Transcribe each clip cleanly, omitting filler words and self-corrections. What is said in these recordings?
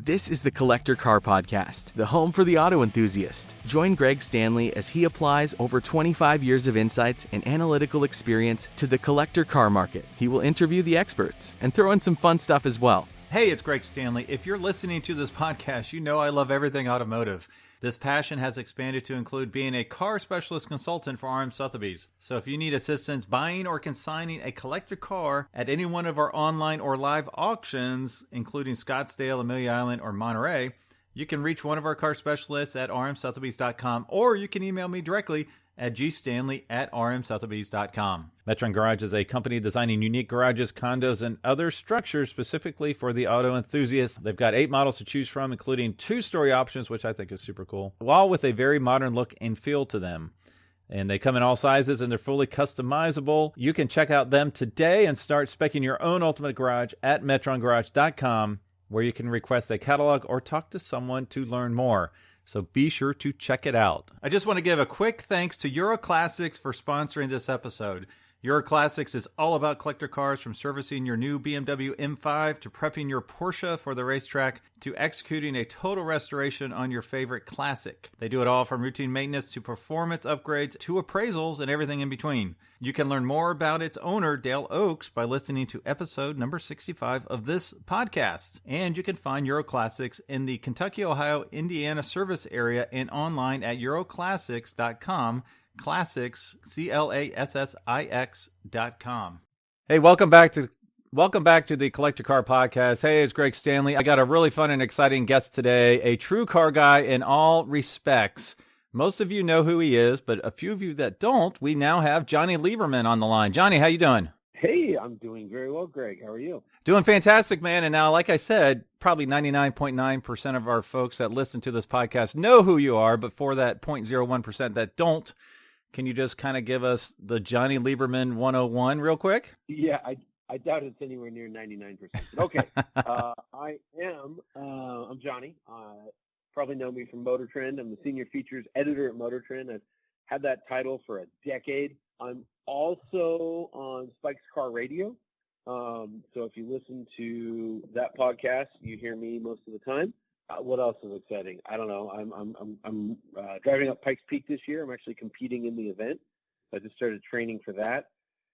This is the Collector Car Podcast, the home for the auto enthusiast. Join Greg Stanley as he applies over 25 years of insights and analytical experience to the collector car market. He will interview the experts and throw in some fun stuff as well. Hey, it's Greg Stanley. If you're listening to this podcast, you know I love everything automotive. This passion has expanded to include being a car specialist consultant for RM Sotheby's. So if you need assistance buying or consigning a collector car at any one of our online or live auctions, including Scottsdale, Amelia Island, or Monterey, you can reach one of our car specialists at rmsotheby's.com, or you can email me directly at gstanley@rmsotheby's.com. Metron Garage is a company designing unique garages, condos, and other structures specifically for the auto enthusiast. They've got 8 models to choose from, including 2-story options, which I think is super cool, all with a very modern look and feel to them. And they come in all sizes, and they're fully customizable. You can check out them today and start speccing your own ultimate garage at metrongarage.com, where you can request a catalog or talk to someone to learn more. So be sure to check it out. I just want to give a quick thanks to Euro Classics for sponsoring this episode. Euro Classics is all about collector cars, from servicing your new BMW M5 to prepping your Porsche for the racetrack to executing a total restoration on your favorite classic. They do it all from routine maintenance to performance upgrades to appraisals and everything in between. You can learn more about its owner, Dale Oaks, by listening to episode number 65 of this podcast. And you can find Euro Classics in the Kentucky, Ohio, Indiana service area and online at euroclassics.com. Classics, CLASSIX.com. Hey, welcome back to the Collector Car Podcast. Hey, it's Greg Stanley. I got a really fun and exciting guest today, a true car guy in all respects. Most of you know who he is, but a few of you that don't, we now have Jonny Lieberman on the line. Jonny, how you doing? Hey, I'm doing very well, Greg. How are you? Doing fantastic, man. And now, like I said, probably 99.9% of our folks that listen to this podcast know who you are, but for that 0.01% that don't, can you just kind of give us the Jonny Lieberman 101 real quick? Yeah, I doubt it's anywhere near 99%. Okay, I'm Jonny. Probably know me from Motor Trend. I'm the senior features editor at Motor Trend. I've had that title for a decade. I'm also on Spike's Car Radio. So if you listen to that podcast, you hear me most of the time. What else is exciting? I don't know. I'm driving up Pikes Peak this year. I'm actually competing in the event. I just started training for that.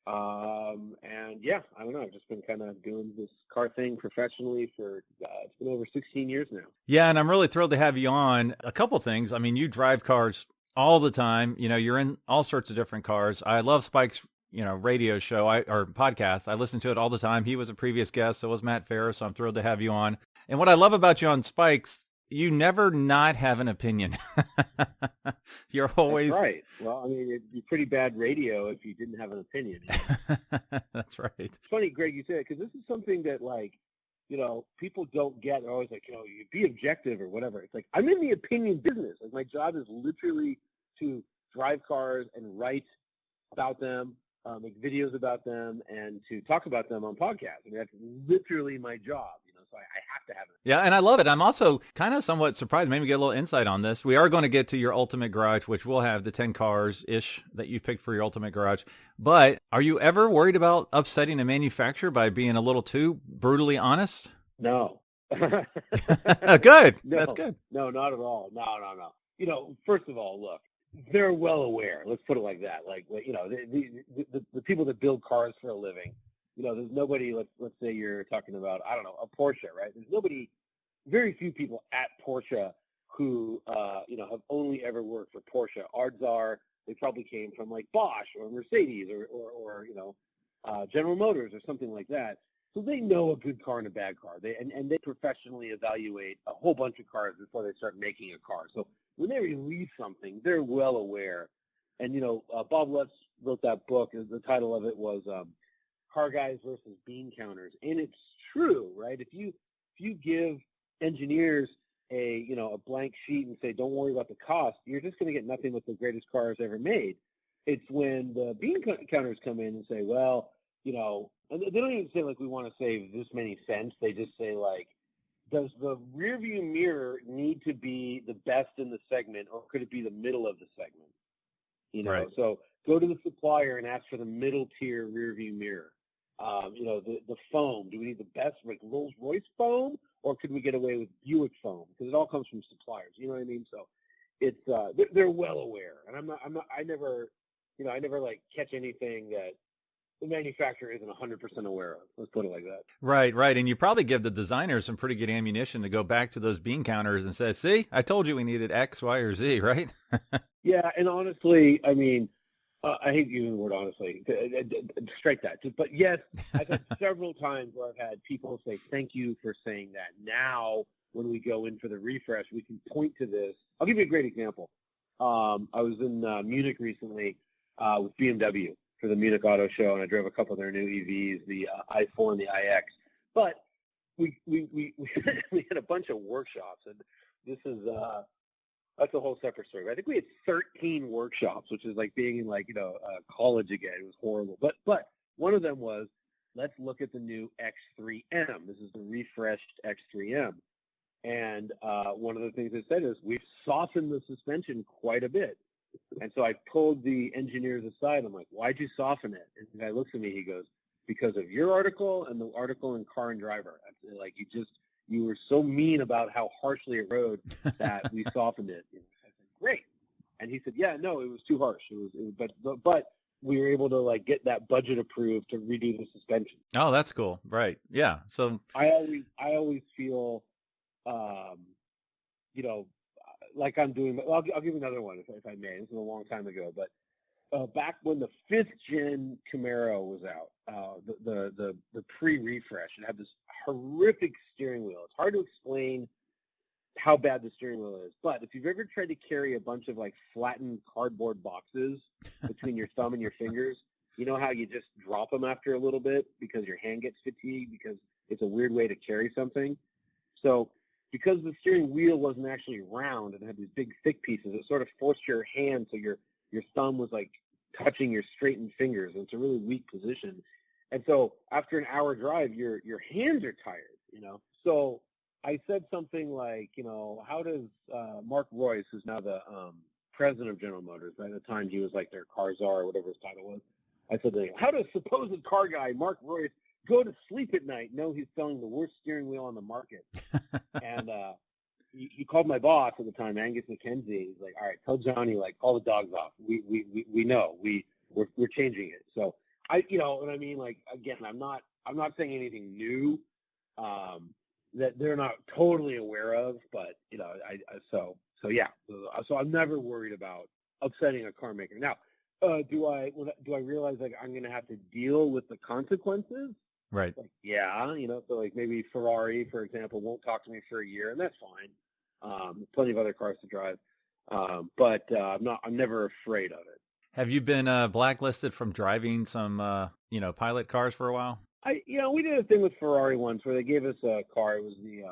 And yeah, I don't know. I've just been kind of doing this car thing professionally for, it's been over 16 years now. Yeah. And I'm really thrilled to have you on. A couple things. I mean, you drive cars all the time. You know, you're in all sorts of different cars. I love Spike's, radio show or podcast. I listen to it all the time. He was a previous guest. So was Matt Ferris. So I'm thrilled to have you on. And what I love about you on Spike's, you never not have an opinion. You're always That's right. Well, I mean, it'd be pretty bad radio if you didn't have an opinion. That's right. It's funny, Greg, you say it, because this is something that, people don't get. They're always like, you be objective or whatever. It's like, I'm in the opinion business. Like, my job is literally to drive cars and write about them, make videos about them, and to talk about them on podcasts. I mean, that's literally my job. So I have to have it. Yeah, and I love it. I'm also kind of somewhat surprised, maybe get a little insight on this. We are going to get to your ultimate garage, which will have the 10 cars-ish that you picked for your ultimate garage. But are you ever worried about upsetting a manufacturer by being a little too brutally honest? No. Good. No, that's good. No, not at all. No. First of all, look, they're well aware. Let's put it like that. Like, the people that build cars for a living, there's nobody, let's say you're talking about, I don't know, a Porsche, right? There's very few people at Porsche who, have only ever worked for Porsche. Odds are they probably came from like Bosch or Mercedes or General Motors or something like that. So they know a good car and a bad car. They professionally evaluate a whole bunch of cars before they start making a car. So when they release something, they're well aware. And, Bob Lutz wrote that book. The title of it was Car Guys versus Bean Counters. And it's true, right? If you give engineers a blank sheet and say, don't worry about the cost, you're just going to get nothing but the greatest cars ever made. It's when the bean counters come in and say, well, and they don't even say, like, we want to save this many cents. They just say, like, does the rearview mirror need to be the best in the segment, or could it be the middle of the segment? Right. So go to the supplier and ask for the middle tier rearview mirror. The foam. Do we need the best like Rolls Royce foam, or could we get away with Buick foam? Because it all comes from suppliers. You know what I mean? So it's they're well aware, and I never like catch anything that the manufacturer isn't 100% aware of. Let's put it like that. Right, right. And you probably give the designers some pretty good ammunition to go back to those bean counters and say, see, I told you we needed X, Y, or Z, right? Yeah, and honestly, I mean, I hate using the word honestly. Strike that. But yes, I've had several times where I've had people say, thank you for saying that. Now, when we go in for the refresh, we can point to this. I'll give you a great example. I was in Munich recently with BMW for the Munich Auto Show, and I drove a couple of their new EVs, the i4 and the iX. But we had a bunch of workshops, and this is that's a whole separate story. I think we had 13 workshops, which is like being in college again. It was horrible. But one of them was, let's look at the new X3M. This is the refreshed X3M. And one of the things they said is we've softened the suspension quite a bit. And so I pulled the engineers aside. I'm like, why'd you soften it? And the guy looks at me. He goes, because of your article and the article in Car and Driver. Like you were so mean about how harshly it rode that we softened it. I said, great. And he said, yeah, no, it was too harsh. But we were able to like get that budget approved to redo the suspension. Oh, that's cool. Right. Yeah. So I always feel, like I'm doing. I'll give you another one if I may. This is a long time ago, but back when the 5th gen Camaro was out, the pre-refresh, it had this horrific steering wheel. It's hard to explain how bad the steering wheel is, but if you've ever tried to carry a bunch of like flattened cardboard boxes between your thumb and your fingers, you know how you just drop them after a little bit because your hand gets fatigued because it's a weird way to carry something. So because the steering wheel wasn't actually round and had these big thick pieces, it sort of forced your hand so your thumb was like touching your straightened fingers, and it's a really weak position. And so after an hour drive, your hands are tired, So I said something like, how does Mark Royce, who's now the president of General Motors, by the time he was like their car czar or whatever his title was, I said, how does supposed car guy Mark Royce go to sleep at night? No, he's selling the worst steering wheel on the market. And he called my boss at the time, Angus McKenzie. He's like, all right, tell Jonny, like, call the dogs off. We know we're changing it. So what I mean, like, again, I'm not saying anything new that they're not totally aware of, but so I'm never worried about upsetting a car maker. Now, do I realize like I'm going to have to deal with the consequences? right. Like, yeah, so like maybe Ferrari, for example, won't talk to me for a year, and that's fine. Plenty of other cars to drive, but I'm never afraid of it. Have you been blacklisted from driving some, pilot cars for a while? We did a thing with Ferrari once where they gave us a car. It was the,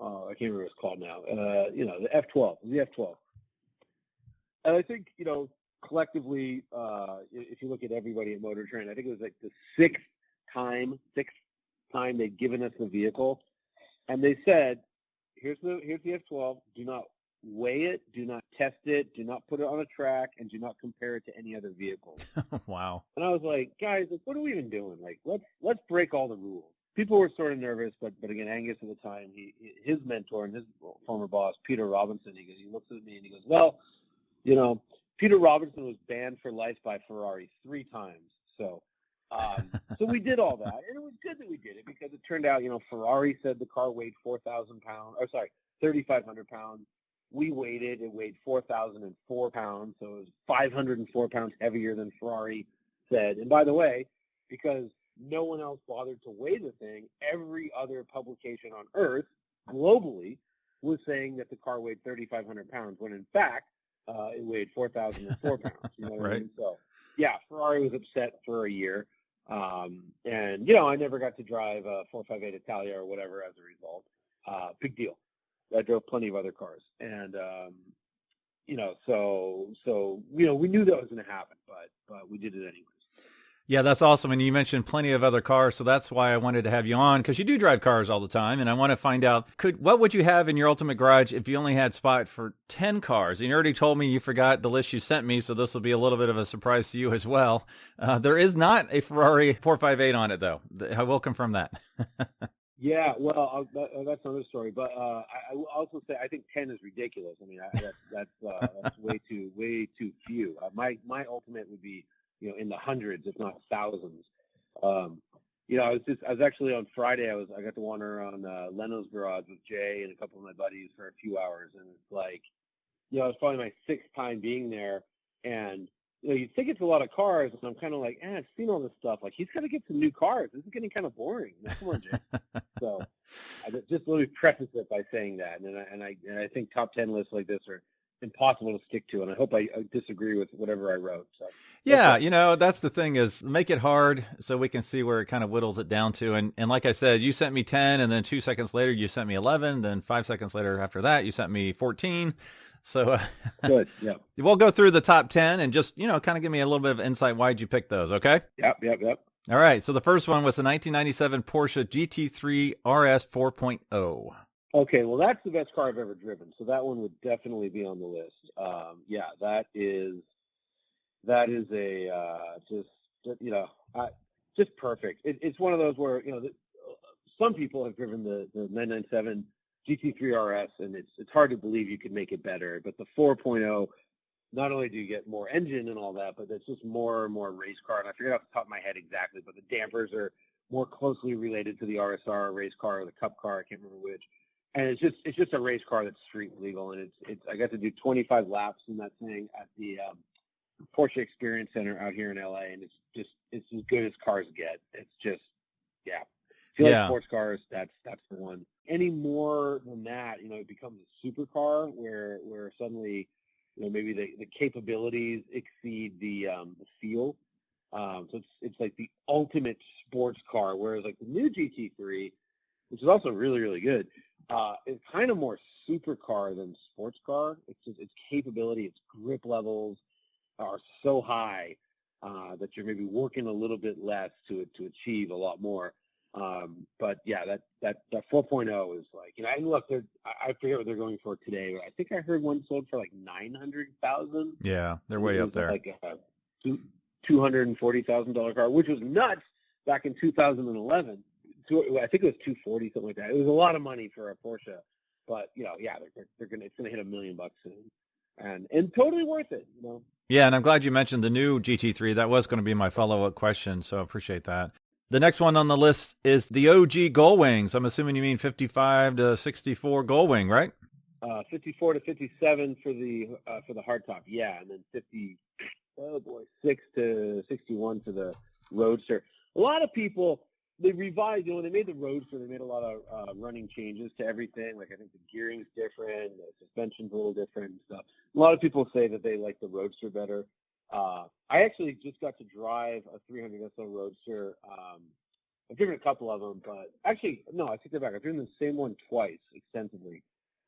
I can't remember what it's called now. The F12, the F12. And I think, collectively, if you look at everybody at Motor Trend, I think it was like the sixth time they'd given us the vehicle, and they said, here's the F12. Do not weigh it, do not test it, do not put it on a track, and do not compare it to any other vehicle. Wow. And I was like, guys, what are we even doing? Like, let's break all the rules. People were sort of nervous, but again, Angus at the time, his mentor and his former boss, Peter Robinson, he looks at me and he goes, well, Peter Robinson was banned for life by Ferrari 3 times. So we did all that, and it was good that we did it because it turned out, Ferrari said the car weighed 3,500 pounds. We weighed it. It weighed 4,004 pounds, so it was 504 pounds heavier than Ferrari said. And by the way, because no one else bothered to weigh the thing, every other publication on Earth, globally, was saying that the car weighed 3,500 pounds, when in fact, it weighed 4,004 pounds. You know what Right. I mean? So, yeah, Ferrari was upset for a year. And, I never got to drive a 458 Italia or whatever as a result. Big deal. I drove plenty of other cars. And, so we knew that was going to happen, but we did it anyways. Yeah, that's awesome. And you mentioned plenty of other cars, so that's why I wanted to have you on, because you do drive cars all the time, and I want to find out, what would you have in your ultimate garage if you only had spot for 10 cars? And you already told me you forgot the list you sent me, so this will be a little bit of a surprise to you as well. There is not a Ferrari 458 on it, though. I will confirm that. Yeah, well, that's another story. But I will also say I think 10 is ridiculous. I mean, that's way too few. My ultimate would be, in the hundreds, if not thousands. I was actually on Friday. I got to wander around Leno's garage with Jay and a couple of my buddies for a few hours, and it's like, it was probably my sixth time being there, and you think it's a lot of cars, and I'm kind of like, I've seen all this stuff. Like, he's got to get some new cars. This is getting kind of boring. Come on, Jay. So, just let me preface it by saying that, and I think top 10 lists like this are impossible to stick to, and I hope I disagree with whatever I wrote. So. Yeah, that's the thing, is make it hard so we can see where it kind of whittles it down to. And like I said, you sent me 10, and then 2 seconds later you sent me 11, then 5 seconds later after that you sent me 14. So good. Yeah. We'll go through the top 10 and just, kind of give me a little bit of insight. Why'd you pick those? Okay. Yep. All right. So the first one was the 1997 Porsche GT3 RS 4.0. Okay. Well, that's the best car I've ever driven. So that one would definitely be on the list. That is a just perfect. It's one of those where, some people have driven the 997 GT3 RS, and it's hard to believe you could make it better. But the 4.0, not only do you get more engine and all that, but it's just more and more race car. And I forget off the top of my head exactly, but the dampers are more closely related to the RSR race car or the Cup car. I can't remember which. And it's just a race car that's street legal. And I got to do 25 laps in that thing at the Porsche Experience Center out here in LA, and it's as good as cars get. It's just, yeah. If you like sports cars, that's the one. Any more than that, it becomes a supercar where suddenly, maybe the capabilities exceed the feel. So it's like the ultimate sports car, whereas like the new GT3, which is also really, really good, is kind of more supercar than sports car. It's just its capability, its grip levels are so high that you're maybe working a little bit less to achieve a lot more. But yeah, that 4.0 is like, and look, I forget what they're going for today, but I think I heard one sold for like 900,000. Yeah, they're way up there. Like a $240,000 car, which was nuts back in 2011. I think it was 240, something like that. It was a lot of money for a Porsche, but it's gonna hit $1 million soon, and totally worth it. Yeah, and I'm glad you mentioned the new GT3. That was going to be my follow-up question, so I appreciate that. The next one on the list is the OG Gullwing. So I'm assuming you mean 55 to 64 Gullwing, right? 54 to 57 for the hardtop, yeah, and then 6 to 61 for the Roadster. A lot of people, they revised, when they made the Roadster, they made a lot of running changes to everything. Like, I think the gearing's different, the suspension's a little different and stuff. A lot of people say that they like the Roadster better. I actually just got to drive a 300 SL Roadster. I've driven a couple of them, but actually, no, I take that back. I've driven the same one twice extensively.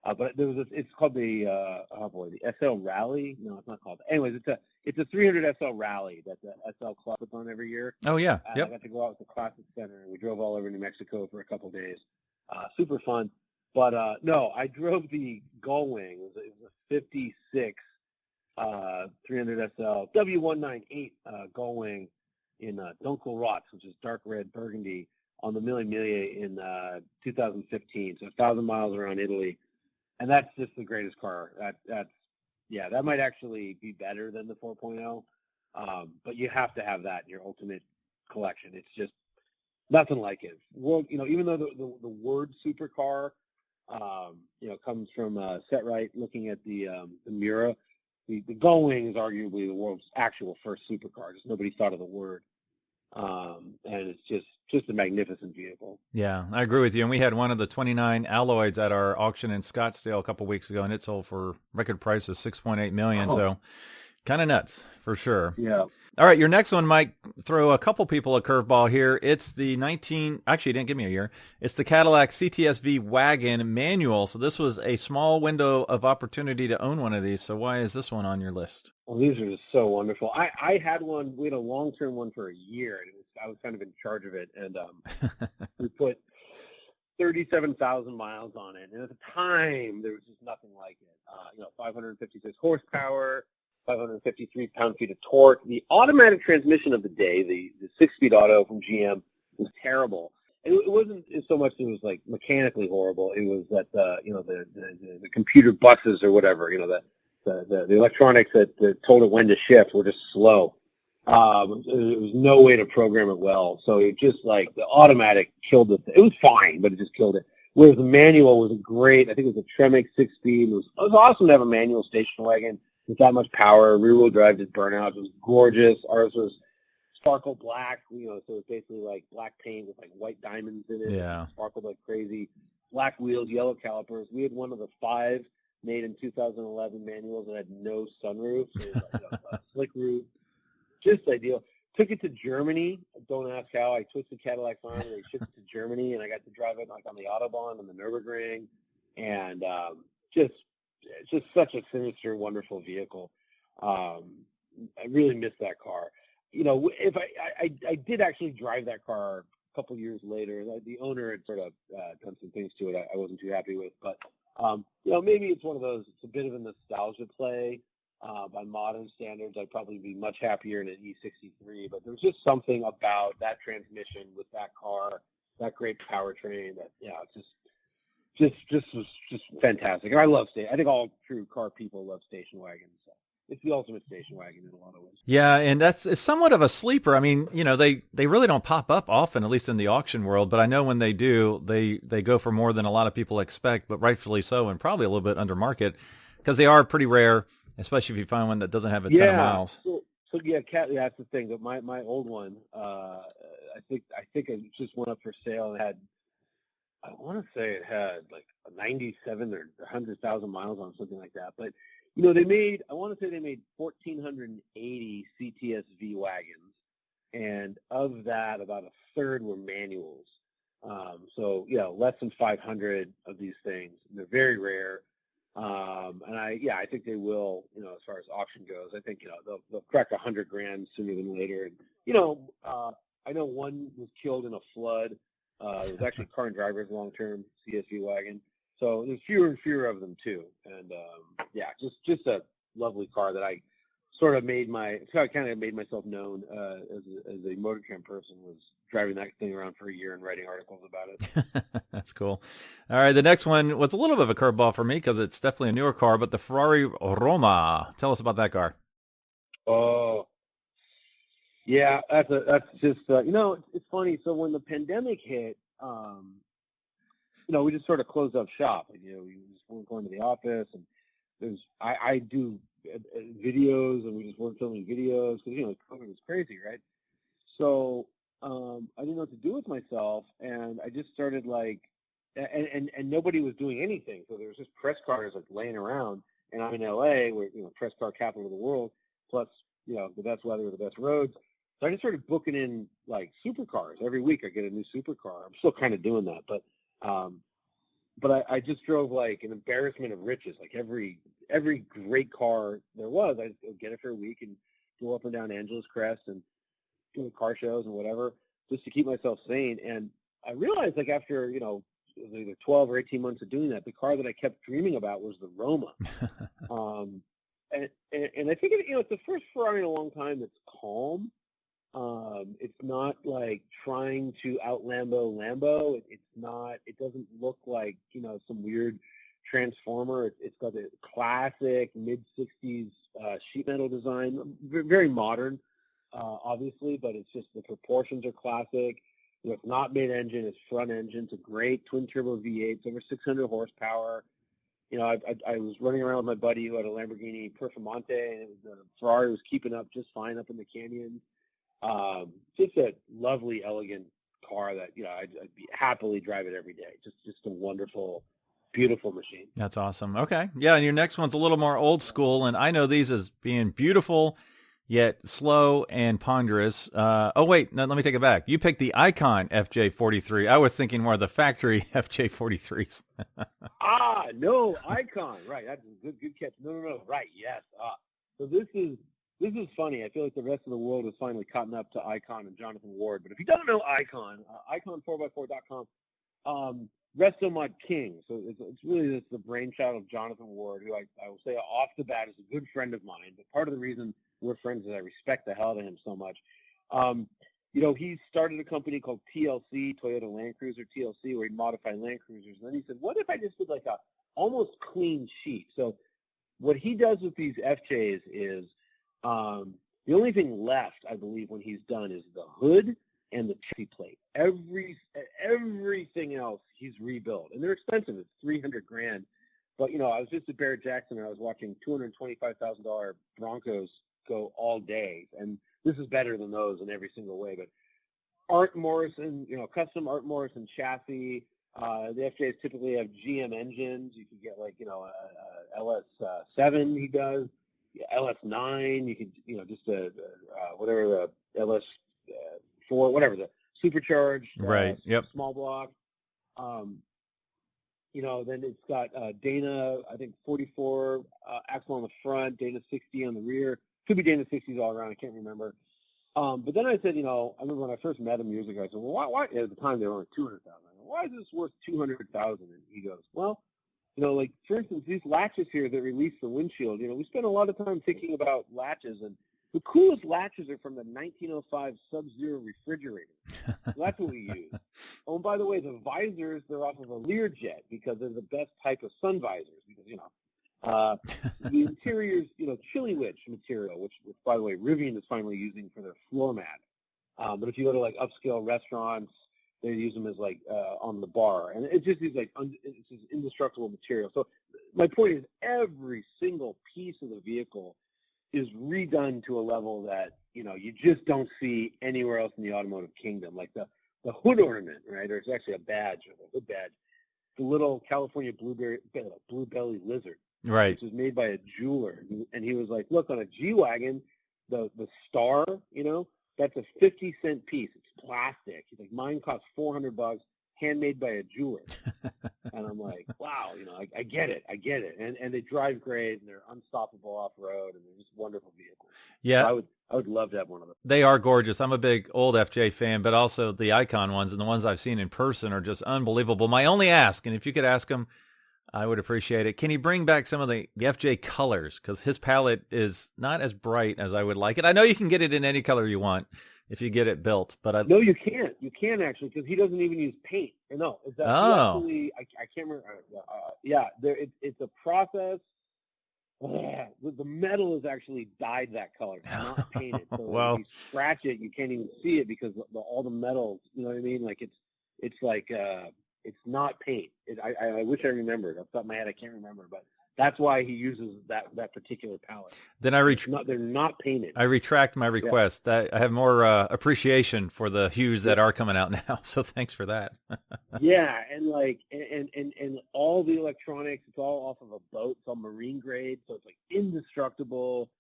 But there was it's called the the SL Rally. No, it's not called. Anyways, it's a 300 SL Rally that the SL Club puts on every year. Oh yeah, yep. I got to go out with the Classic Center, and we drove all over New Mexico for a couple of days. Super fun. But no, I drove the Gullwing. It was a 56 300 SL W198 Gullwing in Dunkelrot, which is dark red burgundy, on the Mille Miglia in 2015. So 1,000 miles around Italy. And that's just the greatest car. That might actually be better than the 4.0, but you have to have that in your ultimate collection. It's just nothing like it. Well, even though the word supercar, comes from Setright looking at the Mura, the Gullwing is arguably the world's actual first supercar. Just nobody thought of the word, and it's just a magnificent vehicle. Yeah, I agree with you. And we had one of the 29 Alloys at our auction in Scottsdale a couple weeks ago, and it sold for record price of $6.8 million. So kind of nuts for sure. Yeah. All right, your next one might throw a couple people a curveball here. It's the actually, you didn't give me a year. It's the Cadillac CTS-V Wagon manual. So this was a small window of opportunity to own one of these. So why is this one on your list? Well, these are just so wonderful. I had one. We had a long-term one for a year, and I was kind of in charge of it. And we put 37,000 miles on it. And at the time, there was just nothing like it. 556 horsepower, 553 pound-feet of torque. The automatic transmission of the day, the 6-speed auto from GM, was terrible. It wasn't so much that it was like mechanically horrible. It was that the computer buses or whatever, the electronics that told it when to shift were just slow. There was no way to program it well, so it just like the automatic killed it. It was fine, but it just killed it. Whereas the manual was great. I think it was a Tremec 6-speed. It was awesome to have a manual station wagon with that much power. Rear-wheel drive did burnout. It was gorgeous. Ours was sparkle black, so it was basically like black paint with like white diamonds in it. Yeah. It sparkled like crazy. Black wheels, yellow calipers. We had one of the 5 made in 2011 manuals that had no sunroof. So it was like a slick roof. Just ideal. Took it to Germany. Don't ask how. I twisted Cadillac's arm. They shipped it to Germany, and I got to drive it like on the Autobahn and the Nürburgring. And just such a sinister, wonderful vehicle. I really miss that car. If I did actually drive that car a couple years later. The owner had sort of done some things to it I wasn't too happy with. But, maybe it's one of those, it's a bit of a nostalgia play. By modern standards, I'd probably be much happier in an E63, but there's just something about that transmission with that car, that great powertrain that, it was just fantastic. And I love I think all true car people love station wagons. So it's the ultimate station wagon in a lot of ways. Yeah, and it's somewhat of a sleeper. I mean, they really don't pop up often, at least in the auction world, but I know when they do, they go for more than a lot of people expect, but rightfully so, and probably a little bit under market because they are pretty rare. Especially if you find one that doesn't have a ton of miles. So that's the thing. But my old one, I think it just went up for sale and I want to say it had like 97 or 100,000 miles on, something like that. But they made 1,480 CTS-V wagons, and of that, about a third were manuals. So less than 500 of these things. They're very rare. And I think they will, as far as auction goes. I think, they'll crack $100,000 sooner than later. And, I know one was killed in a flood. It was actually Car and Driver's long-term CSV wagon. So there's fewer and fewer of them too. And, just a lovely car that I sort of made myself known, as a motorcam person, was driving that thing around for a year and writing articles about it. That's cool. All right, the next one was a little bit of a curveball for me because it's definitely a newer car, but the Ferrari Roma. Tell us about that car. Oh, yeah, that's just it's funny. So when the pandemic hit, we just sort of closed up shop. We just weren't going to the office, and I do videos, and we just weren't filming videos because COVID was crazy, right? So I didn't know what to do with myself, and I just started and nobody was doing anything. So there was just press cars laying around, and I'm in LA, where press car capital of the world, plus the best weather, the best roads. So I just started booking in supercars every week. I get a new supercar. I'm still kind of doing that, but I just drove an embarrassment of riches. Every great car there was, I'd get it for a week and go up and down Angeles Crest and do car shows and whatever, just to keep myself sane. And I realized after, either 12 or 18 months of doing that, the car that I kept dreaming about was the Roma. And I think it's the first Ferrari in a long time that's calm. It's not trying to out Lambo. It doesn't look like, some weird transformer. It's got a classic mid-60s sheet metal design, very modern, obviously, but it's just the proportions are classic. It's not mid-engine, it's front engine. It's a great twin-turbo V8. It's over 600 horsepower. I was running around with my buddy who had a Lamborghini Performante, and the Ferrari was keeping up just fine up in the canyon. Just a lovely, elegant car that, I'd happily drive it every day. Just a wonderful, beautiful machine. That's awesome. Okay. Yeah, and your next one's a little more old school, and I know these as being beautiful yet slow and ponderous. Oh, wait, no, let me take it back. You picked the Icon FJ43. I was thinking more of the factory FJ43s. No, Icon. Right, that's a good catch. No. Right, yes. So this is funny. I feel like the rest of the world is finally caught up to Icon and Jonathan Ward. But if you don't know Icon, icon4x4.com, Resto Mod King. So it's really the brainchild of Jonathan Ward, who I will say off the bat is a good friend of mine. But part of the reason we're friends is I respect the hell out of him so much. He started a company called TLC, Toyota Land Cruiser TLC, where he modified Land Cruisers. And then he said, what if I just did like a almost clean sheet? So what he does with these FJs is the only thing left, I believe, when he's done is the hood and the chassis plate. Everything else he's rebuilt, and they're expensive. It's $300,000. But I was just at Barrett Jackson, and I was watching $225,000 Broncos go all day, and this is better than those in every single way. But Art Morrison, custom Art Morrison chassis. The FJs typically have GM engines. You can get like a LS7 he does, LS9. You can just whatever the LS4, whatever the supercharged, right? Yep. Small block. Then it's got Dana, I think 44 axle on the front, Dana 60 on the rear. Could be Dana 60s all around. I can't remember. But then I said, I remember when I first met him years ago, I said, well, why? At the time they were only $200,000. Why is this worth $200,000? And he goes, well, like for instance, these latches here that release the windshield. We spend a lot of time thinking about latches, and the coolest latches are from the 1905 Sub-Zero refrigerator. That's what we use. Oh, and by the way, the visors, they're off of a Learjet because they're the best type of sun visors because, the interior's, chili witch material, which, by the way, Rivian is finally using for their floor mat. But if you go to, like, upscale restaurants, they use them as, like, on the bar. And it's just these, like, it's this indestructible material. So my point is every single piece of the vehicle is redone to a level that, you just don't see anywhere else in the automotive kingdom. Like the hood ornament, right? Or it's actually a badge, or the hood badge. The little California blue belly lizard. Right. Which was made by a jeweler. And he was like, look, on a G-Wagon, the star, that's a 50-cent piece. It's plastic. He's like, mine costs $400, handmade by a jeweler. And I'm like, wow, I get it. And they drive great, and they're unstoppable off-road, and they're just wonderful vehicles. Yeah. So I would love to have one of them. They are gorgeous. I'm a big old FJ fan, but also the Icon ones, and the ones I've seen in person are just unbelievable. My only ask, and if you could ask him, I would appreciate it. Can he bring back some of the FJ colors? Because his palette is not as bright as I would like it. I know you can get it in any color you want if you get it built, but No, you can't. You can't actually, because he doesn't even use paint. No, it's actually, I can't remember. It's a process. The metal is actually dyed that color. It's not painted. So Well, when you scratch it, you can't even see it because all the metals. You know what I mean? Like it's like it's not paint. I wish I remembered. Off the top of my head, I can't remember, but that's why he uses that particular palette. then They're not painted. I retract my request. Yeah. I have more appreciation for the hues that are coming out now. So thanks for that. Yeah, and like and all the electronics, it's all off of a boat. It's all marine grade, so it's like indestructible.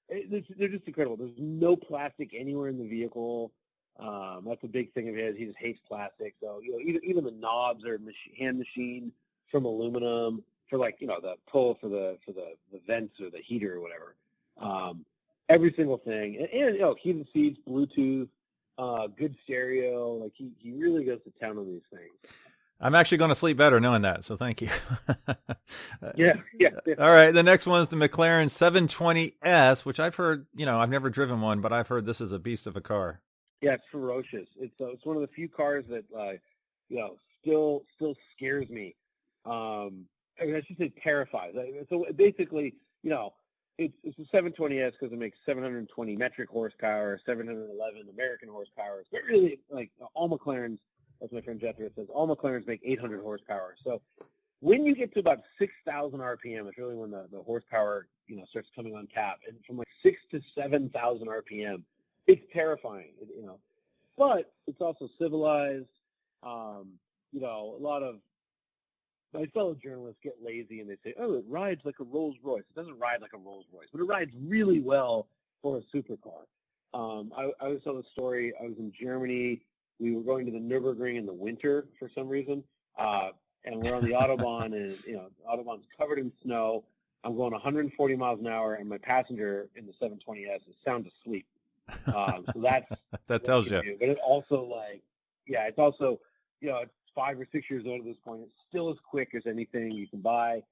They're just incredible. There's no plastic anywhere in the vehicle. That's a big thing of his. He just hates plastic. So even the knobs are hand machined from aluminum for the pull for the vents or the heater or whatever. Every single thing, and heated seats, Bluetooth, good stereo. Like he really goes to town on these things. I'm actually going to sleep better knowing that, so thank you. Yeah. All right, the next one's the McLaren 720S, which I've heard, I've never driven one, but I've heard this is a beast of a car. Yeah, it's ferocious. It's one of the few cars that still scares me. I should say terrifies. So basically, it's a 720S because it makes 720 metric horsepower, 711 American horsepower. But really, like all McLarens, as my friend Jethro says, all McLarens make 800 horsepower. So when you get to about 6,000 RPM, it's really when the horsepower starts coming on tap, and from like 6,000 to 7,000 RPM. It's terrifying, but it's also civilized. A lot of my fellow journalists get lazy and they say, oh, it rides like a Rolls Royce. It doesn't ride like a Rolls Royce, but it rides really well for a supercar. I always tell the story. I was in Germany. We were going to the Nürburgring in the winter for some reason, and we're on the Autobahn, and the Autobahn's covered in snow. I'm going 140 miles an hour, and my passenger in the 720S is sound asleep. So that's that tells you. But it also it's also it's 5 or 6 years old at this point. It's still as quick as anything you can buy.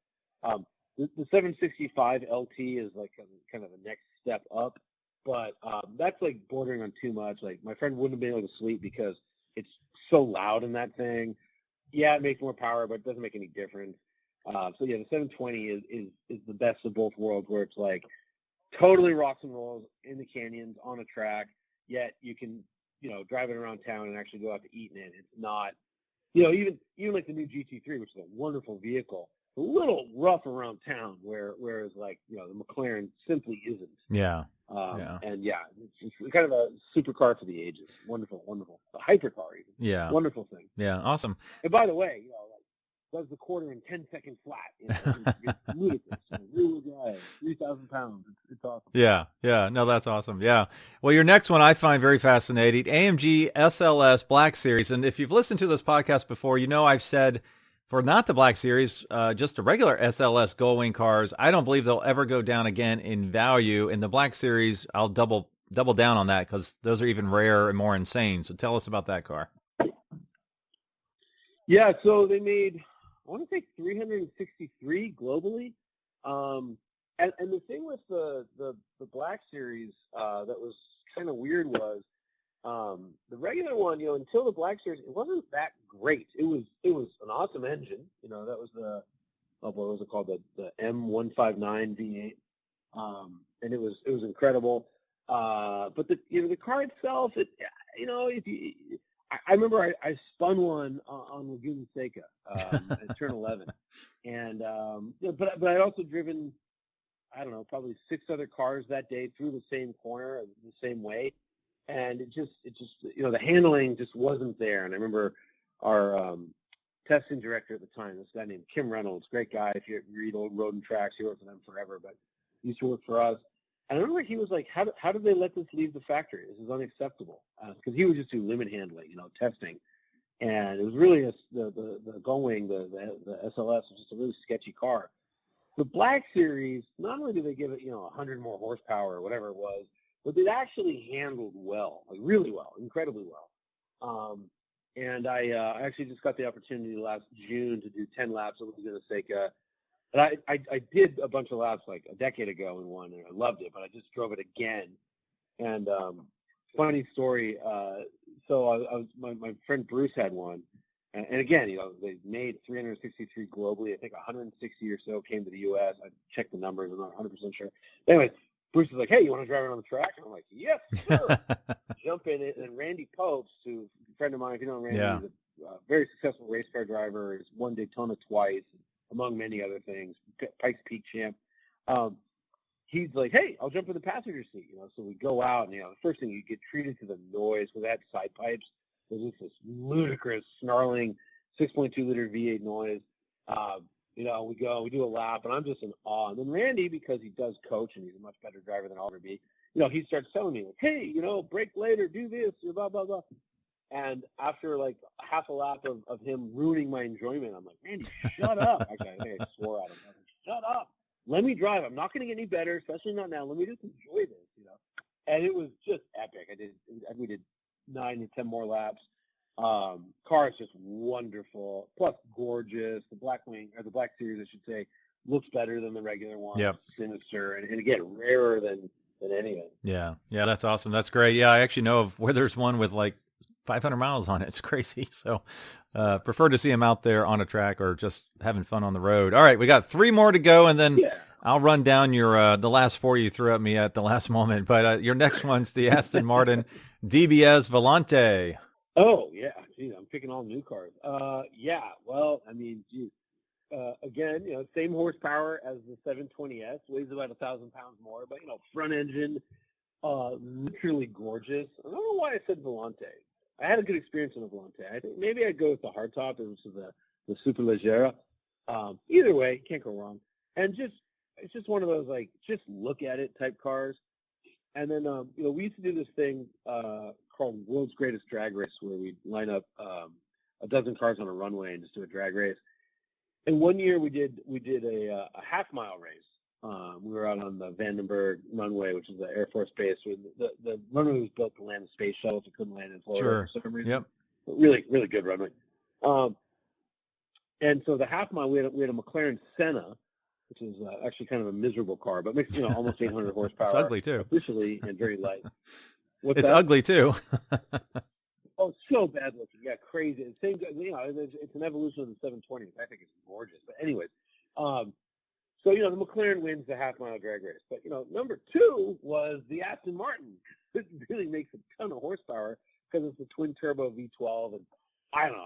The 765 LT is like kind of the next step up, but that's like bordering on too much. Like my friend wouldn't have been able to sleep because it's so loud in that thing. Yeah, it makes more power, but it doesn't make any difference. So yeah, the 720 is the best of both worlds, where it's like totally rocks and rolls in the canyons on a track, yet you can drive it around town and actually go out to eat in it. It's not even like the new GT3, which is a wonderful vehicle, a little rough around town, whereas like the McLaren simply isn't. Yeah. And it's kind of a supercar for the ages. Wonderful, wonderful. A hypercar even. Yeah. Wonderful thing. Yeah. Awesome. And by the way, does the quarter in 10 seconds flat. It's ludicrous. Real guy, 3,000 pounds. It's awesome. Yeah. Yeah. No, that's awesome. Yeah. Well, your next one I find very fascinating. AMG SLS Black Series. And if you've listened to this podcast before, I've said for not the Black Series, just the regular SLS Gullwing cars, I don't believe they'll ever go down again in value. In the Black Series, I'll double down on that because those are even rarer and more insane. So tell us about that car. Yeah. So they made, I want to say 363 globally. And the thing with the Black Series that was kind of weird was the regular one, until the Black Series, it wasn't that great. It was an awesome engine. That was what was it called? The M159 V8. And it was incredible. But the car itself, I remember I spun one on Laguna Seca at Turn 11, and but I'd also driven, I don't know, probably 6 other cars that day through the same corner the same way, and it just the handling just wasn't there. And I remember our testing director at the time, this guy named Kim Reynolds, great guy. If you read old Road and Tracks, he worked for them forever, but he used to work for us. And I remember he was like, how did they let this leave the factory? This is unacceptable. Because he would just do limit handling, testing. And it was really the Gullwing, the SLS was just a really sketchy car. The Black Series, not only did they give it, 100 more horsepower or whatever it was, but it actually handled well, like really well, incredibly well. And I actually just got the opportunity last June to do 10 laps over Laguna Seca. And I did a bunch of laps like a decade ago in one, and I loved it, but I just drove it again. And funny story, so I was my friend Bruce had one, and again, they made 363 globally. I think 160 or so came to the U.S. I checked the numbers. I'm not 100% sure. Anyway, Bruce was like, hey, you want to drive it on the track? And I'm like, yes, sir. Jump in it. And Randy Popes, who's a friend of mine, if you know Randy, he's a very successful race car driver. He's won Daytona twice, among many other things, Pikes Peak champ. He's like, hey, I'll jump in the passenger seat, So we go out, and, the first thing you get treated to the noise because they had side pipes. There's just this ludicrous, snarling 6.2-liter V8 noise. We go, we do a lap, and I'm just in awe. And then Randy, because he does coach and he's a much better driver than I'll ever be, he starts telling me, like, hey, brake later, do this, blah, blah, blah. And after like half a lap of him ruining my enjoyment, I'm like, Randy, shut up. Actually, I think I swore at him. I was like, shut up. Let me drive. I'm not going to get any better, especially not now. Let me just enjoy this, And it was just epic. We did 9 to 10 more laps. Car is just wonderful, plus gorgeous. The Black Series, I should say, looks better than the regular one. Yep. Sinister, and again, rarer than anything. Yeah, that's awesome. That's great. Yeah, I actually know of where there's one with like 500 miles on it. It's crazy. So prefer to see him out there on a track or just having fun on the road. All right, we got 3 more to go, and then I'll run down your the last 4 you threw at me at the last moment. But your next one's the Aston Martin DBS Volante. Oh, yeah. Geez, I'm picking all new cars. Well, I mean, geez. Again, same horsepower as the 720S, weighs about 1,000 pounds more, but, front engine, literally gorgeous. I don't know why I said Volante. I had a good experience in the Volante. I think maybe I'd go with the hardtop, which is the Superleggera. Either way, can't go wrong. And it's just one of those, like, just look at it type cars. And then, we used to do this thing called World's Greatest Drag Race, where we'd line up a dozen cars on a runway and just do a drag race. And one year we did a half-mile race. We were out on the Vandenberg runway, which is the Air Force base. Where the runway was built to land the space shuttles. It couldn't land in Florida for some reason. Yep. Really, really good runway. And so the half mile, we had a McLaren Senna, which is actually kind of a miserable car, but makes almost 800 horsepower. It's ugly too, officially, and very light. It's ugly too. Oh, so bad looking. Yeah, crazy. It's an evolution of the 720. I think it's gorgeous. But anyways, so the McLaren wins the half mile drag race. But number two was the Aston Martin. It really makes a ton of horsepower because it's a twin turbo V12, and I don't know.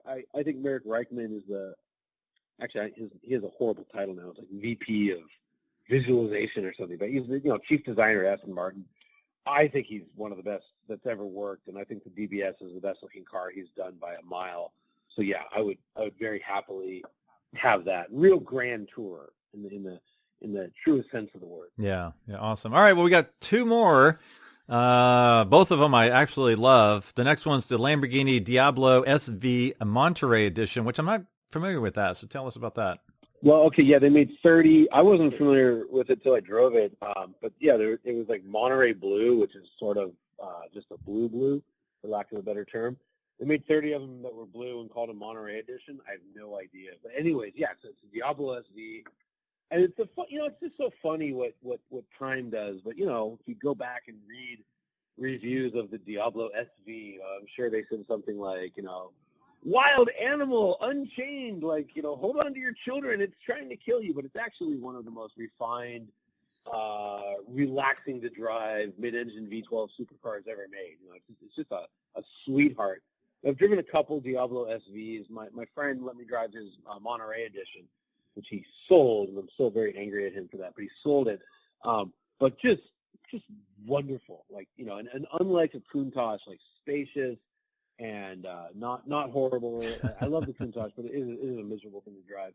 I think Merrick Reichman is he has a horrible title now. It's like VP of Visualization or something. But he's chief designer at Aston Martin. I think he's one of the best that's ever worked, and I think the DBS is the best looking car he's done by a mile. So yeah, I would very happily have that real grand tour in the truest sense of the word. Yeah, awesome. All right, well, we got two more. Both of them I actually love. The next one's the Lamborghini Diablo SV Monterey edition, which I'm not familiar with that. So tell us about that. Well, okay, yeah, they made 30. I wasn't familiar with it till I drove it, but yeah, it was like Monterey Blue, which is sort of just a blue, for lack of a better term. They made 30 of them that were blue and called a Monterey edition. I have no idea, but anyways, yeah, so it's a Diablo SV, and it's it's just so funny what time does. But if you go back and read reviews of the Diablo SV, I'm sure they said something like, wild animal, unchained, hold on to your children, it's trying to kill you. But it's actually one of the most refined, relaxing to drive, mid-engine V12 supercars ever made. It's just a sweetheart. I've driven a couple Diablo SVs. My friend let me drive his Monterey edition, which he sold, and I'm still very angry at him for that, but he sold it. But just wonderful, and unlike a Countach, spacious, and not horrible. I love the Countach, but it is a miserable thing to drive.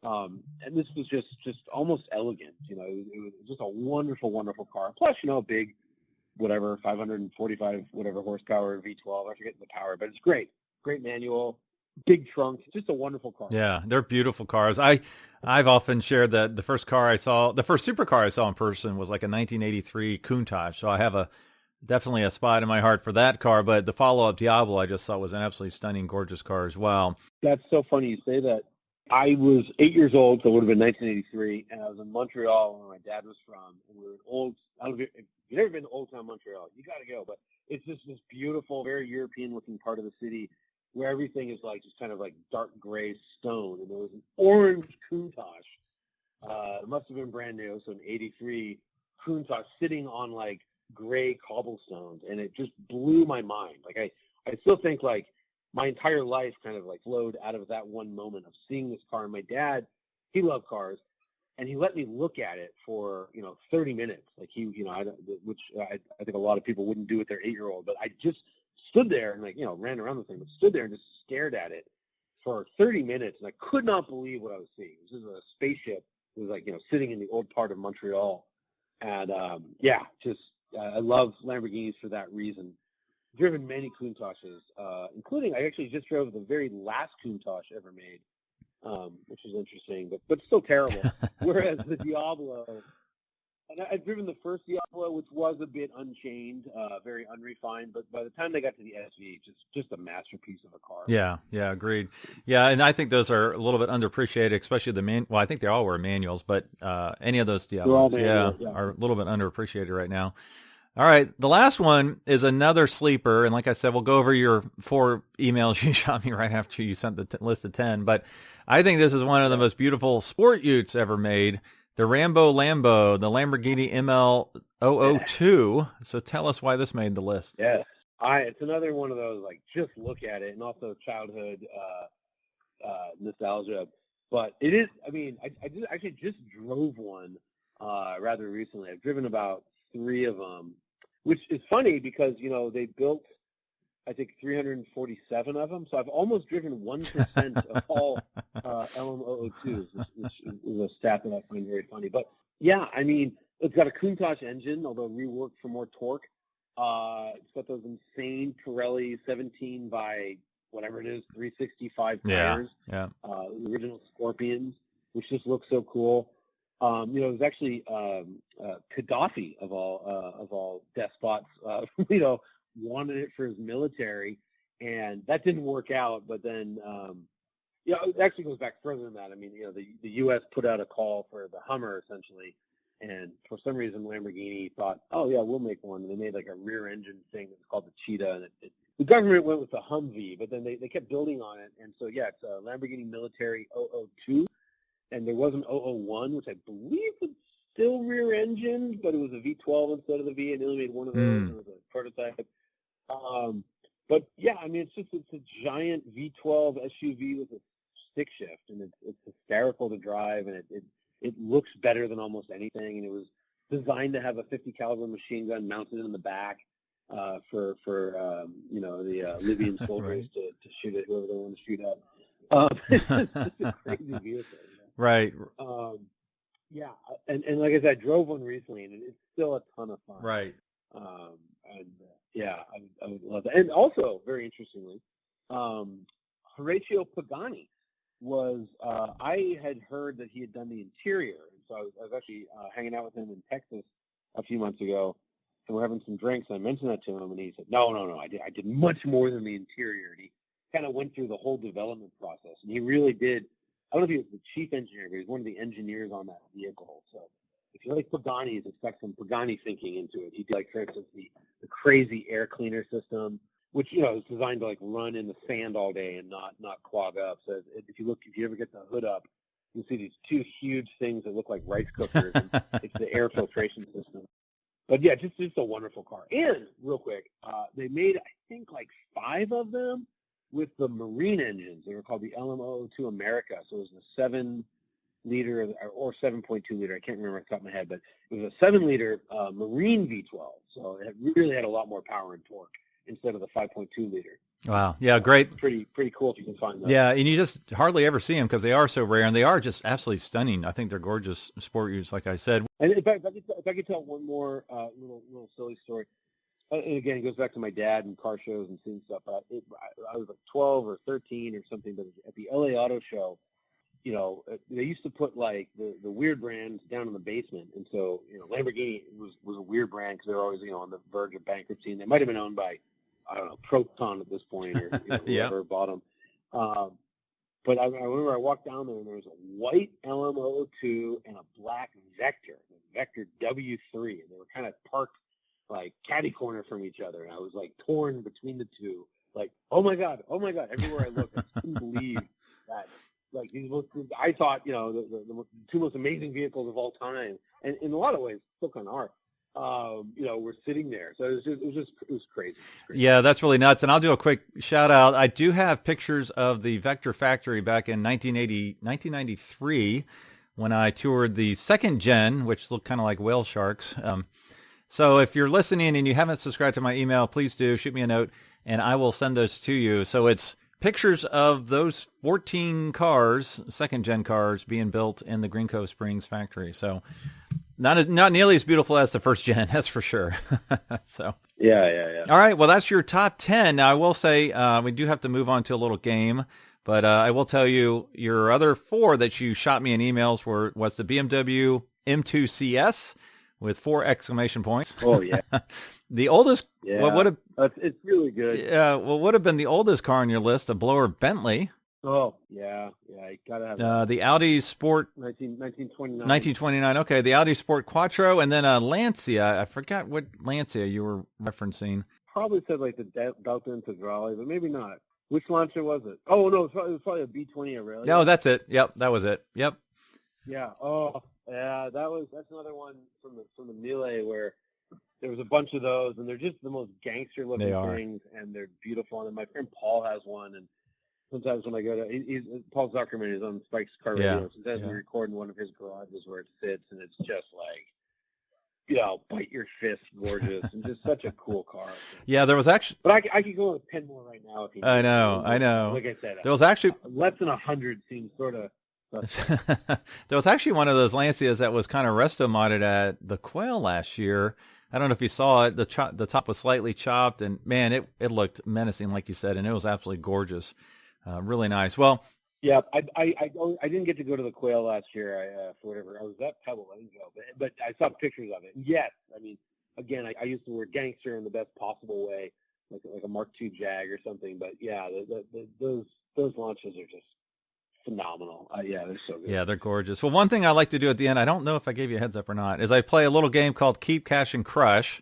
And this was just almost elegant. It was just a wonderful, wonderful car. Plus, big, 545 horsepower V12. I forget the power, but it's great. Great manual, big trunk. Just a wonderful car. Yeah, they're beautiful cars. I've often shared that the first supercar I saw in person was like a 1983 Countach. So I have definitely a spot in my heart for that car, but the follow-up Diablo I just saw was an absolutely stunning, gorgeous car as well. That's so funny you say that. I was 8 years old, so it would have been 1983, and I was in Montreal where my dad was from, and we were in if you've never been to Old Town Montreal, you got to go, but it's just this beautiful, very European-looking part of the city where everything is just kind of dark gray stone, and there was an orange Countach. It must have been brand new, so an 83 Countach sitting on gray cobblestones, and it just blew my mind. I still think my entire life kind of flowed out of that one moment of seeing this car. And my dad, he loved cars, and he let me look at it for 30 minutes. Which I think a lot of people wouldn't do with their 8-year-old. But I just stood there and ran around the thing, but stood there and just stared at it for 30 minutes, and I could not believe what I was seeing. This is a spaceship. It was sitting in the old part of Montreal, and I love Lamborghinis for that reason. Driven many Countaches, including I actually just drove the very last Countach ever made, which is interesting, but still terrible. Whereas the Diablo, and I've driven the first Diablo, which was a bit unchained, very unrefined, but by the time they got to the SV, just a masterpiece of a car. Yeah, agreed. Yeah, and I think those are a little bit underappreciated, especially well, I think they all were manuals, but any of those Diablos, are a little bit underappreciated right now. All right, the last one is another sleeper, and like I said, we'll go over your 4 emails you shot me right after you sent the list of 10, but I think this is one of the most beautiful sport utes ever made, the Rambo Lambo, the Lamborghini ML002. So tell us why this made the list. Yeah, it's another one of those, just look at it, and also childhood nostalgia, but it is, I just drove one rather recently. I've driven about 3 of them, which is funny because, they built, I think, 347 of them. So I've almost driven 1% of all LM002s, which is a stat that I find very funny. But, yeah, It's got a Countach engine, although reworked for more torque. It's got those insane Pirelli 17 by whatever it is, 365 tires. Yeah. The original Scorpions, which just looks so cool. It was actually Gaddafi of all despots, wanted it for his military, and that didn't work out. But then, it actually goes back further than that. I mean, the U.S. put out a call for the Hummer essentially, and for some reason Lamborghini thought, oh yeah, we'll make one. And they made like a rear engine thing that's called the Cheetah, and the government went with the Humvee, but then they kept building on it, and so yeah, it's a Lamborghini Military 002. And there was an 001, which I believe was still rear engine, but it was a V12 instead of the V, and they only made one of those. It was a prototype. But yeah, I mean, it's a giant V12 SUV with a stick shift, and it's hysterical to drive, and it looks better than almost anything. And it was designed to have a 50 caliber machine gun mounted in the back for the Libyan soldiers to shoot at whoever they want to shoot at. It's just a crazy vehicle. Right. Yeah, and like I said, I drove one recently, and it's still a ton of fun. Right. I would love that. And also, very interestingly, Horatio Pagani was, I had heard that he had done the interior, and so I was actually hanging out with him in Texas a few months ago, and we're having some drinks, and I mentioned that to him, and he said, no, I did much more than the interior, and he kind of went through the whole development process, and he really did. I don't know if he was the chief engineer, but he was one of the engineers on that vehicle. So if you like Paganis, expect some Pagani thinking into it. He did, like, for instance, the crazy air cleaner system, which, is designed to, like, run in the sand all day and not clog up. So if you ever get the hood up, you'll see these two huge things that look like rice cookers. And it's the air filtration system. But, yeah, just a wonderful car. And, real quick, they made, I think, like 5 of them with the marine engines. They were called the LM002 America. So it was a 7-liter or 7.2 liter. I can't remember off the top of my head, but it was a 7-liter marine V12. So it really had a lot more power and torque instead of the 5.2 liter. Wow. Yeah, great. Pretty cool if you can find those. Yeah, and you just hardly ever see them because they are so rare, and they are just absolutely stunning. I think they're gorgeous sport use, like I said. And if I could tell one more little silly story. And again, it goes back to my dad and car shows and seeing stuff. I was like 12 or 13 or something, but at the LA Auto Show, they used to put like the weird brands down in the basement. And so, Lamborghini was a weird brand because they were always, on the verge of bankruptcy. And they might have been owned by, I don't know, Proton at this point or whoever bought them. But I remember I walked down there and there was a white LM002 and a black Vector, the Vector W3. And they were kind of parked like catty corner from each other, and I was like torn between the two. Like, oh my god! Everywhere I looked, I couldn't believe that. Like I thought, the two most amazing vehicles of all time, and in a lot of ways, still kind of are. We're sitting there, so it was crazy. Yeah, that's really nuts. And I'll do a quick shout out. I do have pictures of the Vector factory back in 1993 when I toured the second gen, which looked kind of like whale sharks. So if you're listening and you haven't subscribed to my email, please do shoot me a note and I will send those to you. So it's pictures of those 14 cars, second gen cars being built in the Green Cove Springs factory. So not nearly as beautiful as the first gen, that's for sure. So yeah. All right. Well, that's your top 10. Now I will say, we do have to move on to a little game, but, I will tell you your other 4 that you shot me in emails was the BMW M2 CS. With 4 exclamation points. Oh yeah. The oldest. Yeah. What would have? It's really good. Yeah. What would have been the oldest car on your list? A blower Bentley. Oh yeah. You gotta have the Audi Sport. 1929. 1929. Okay. The Audi Sport Quattro, and then a Lancia. I forgot what Lancia you were referencing. Probably said like the Delta Integrale, but maybe not. Which Lancia was it? Oh no, it was probably a B20 Aurelia. No, that's it. Yep, that was it. Yep. Yeah. Oh. Yeah, that's another one from the Melee where there was a bunch of those, and they're just the most gangster looking things, and they're beautiful. And my friend Paul has one, and sometimes when I go to, Paul Zuckerman is on Spike's car radio. Sometimes we record in one of his garages where it sits, and it's just like, bite your fist, gorgeous, and just such a cool car. Yeah, there was actually. But I could go with 10 more right now. If you I know. Like I said, there was actually less than 100 seems sort of There was actually one of those Lancias that was kind of resto modded at the Quail last year. I don't know if you saw it. The top was slightly chopped, and man, it looked menacing, like you said, and it was absolutely gorgeous. Really nice. Well, yeah, I didn't get to go to the Quail last year. For whatever, I was at Pebble. I didn't go, but I saw pictures of it. Yes, I mean, again, I used the word gangster in the best possible way, like a Mark II Jag or something. But yeah, those launches are just phenomenal. Yeah, they're so good. Yeah, they're gorgeous. Well, one thing I like to do at the end, I don't know if I gave you a heads up or not, is I play a little game called Keep, Cash, and Crush.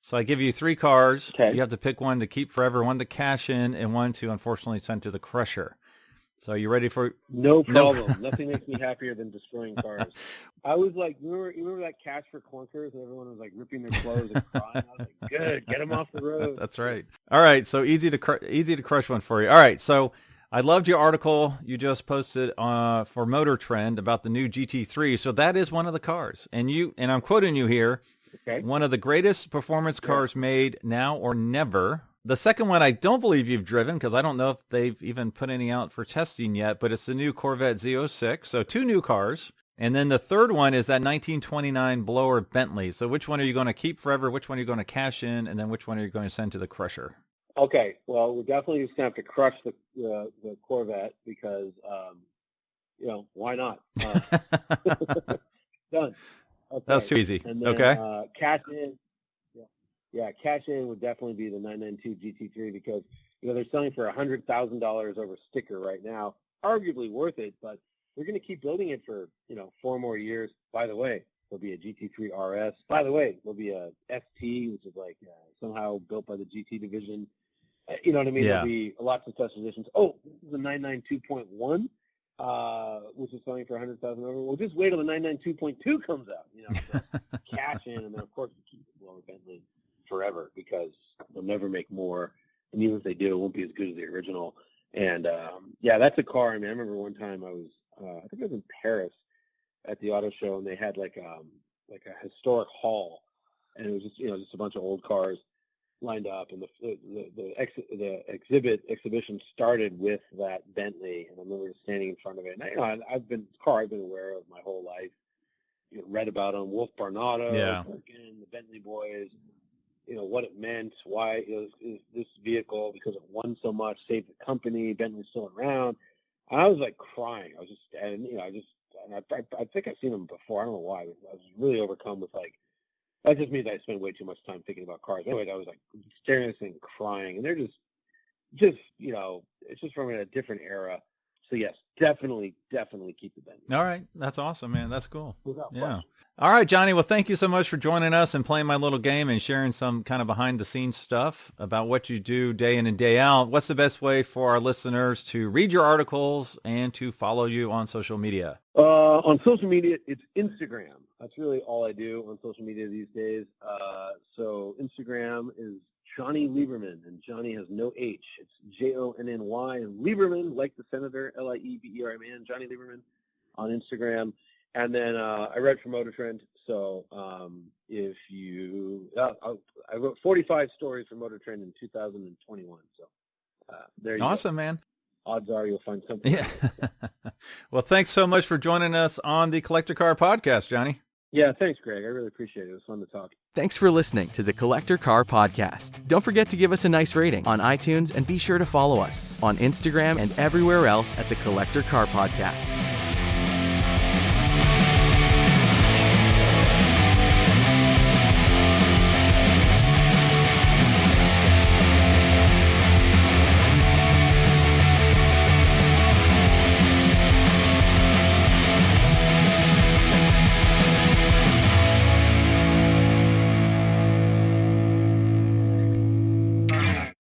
So I give you 3 cars. Okay. You have to pick one to keep forever, one to cash in, and one to unfortunately send to the crusher. So are you ready for? No problem. Nothing makes me happier than destroying cars. I was like, you remember that Cash for Clunkers, and everyone was like ripping their clothes and crying. I was like, good, get them off the road. That's right. All right, so easy to crush one for you. All right, so I loved your article you just posted for Motor Trend about the new GT3. So that is one of the cars, and I'm quoting you here. Okay. One of the greatest performance cars made now or never. The second one I don't believe you've driven because I don't know if they've even put any out for testing yet, but it's the new Corvette Z06. So 2 new cars. And then the third one is that 1929 blower Bentley. So which one are you going to keep forever? Which one are you going to cash in? And then which one are you going to send to the crusher? Okay. Well, we're definitely just going to have to crush the Corvette because, why not? Done. Okay. That's too easy. And then, okay. Cash in. Yeah, cash in would definitely be the 992 GT3 because, they're selling for $100,000 over sticker right now. Arguably worth it, but we're going to keep building it for, 4 more years. By the way, there'll be a GT3 RS. By the way, there'll be a ST, which is like somehow built by the GT division. You know what I mean? Yeah. There'll be lots of special editions. Oh, this is the 992.1. Which is selling for $100,000 over. We'll just wait till the 992.2 comes out. So cash in, and then of course we keep the blower Bentley forever because they'll never make more, and even if they do, it won't be as good as the original. And that's a car. I mean, I remember one time I was, I think I was in Paris at the auto show, and they had like a historic hall, and it was just just a bunch of old cars lined up, and the exhibition started with that Bentley, and I remember standing in front of it. And I've been aware of my whole life. Read about them, Wolf Barnado, the Bentley boys. What it meant, why is this vehicle, because it won so much, saved the company, Bentley's still around. And I was like crying. I was just, and I think I've seen them before. I don't know why. I was really overcome with that just means I spend way too much time thinking about cars. Anyway, I was like staring at this thing, crying, and they're just it's just from a different era. So yes, definitely keep the Bentley. All right, that's awesome, man. That's cool. Without yeah. question. All right, Johnny. Well, thank you so much for joining us and playing my little game and sharing some kind of behind-the-scenes stuff about what you do day in and day out. What's the best way for our listeners to read your articles and to follow you on social media? On social media, it's Instagram. That's really all I do on social media these days. So Instagram is Jonny Lieberman, and Jonny has no H. It's Jonny, and Lieberman, like the senator, Lieberman, Jonny Lieberman on Instagram. And then I read for Motor Trend, so if you, I wrote 45 stories for Motor Trend in 2021. So there you go. Awesome, man. Odds are you'll find something. Yeah. Well, thanks so much for joining us on the Collector Car Podcast, Johnny. Yeah, thanks, Greg. I really appreciate it. It was fun to talk. Thanks for listening to the Collector Car Podcast. Don't forget to give us a nice rating on iTunes and be sure to follow us on Instagram and everywhere else at the Collector Car Podcast.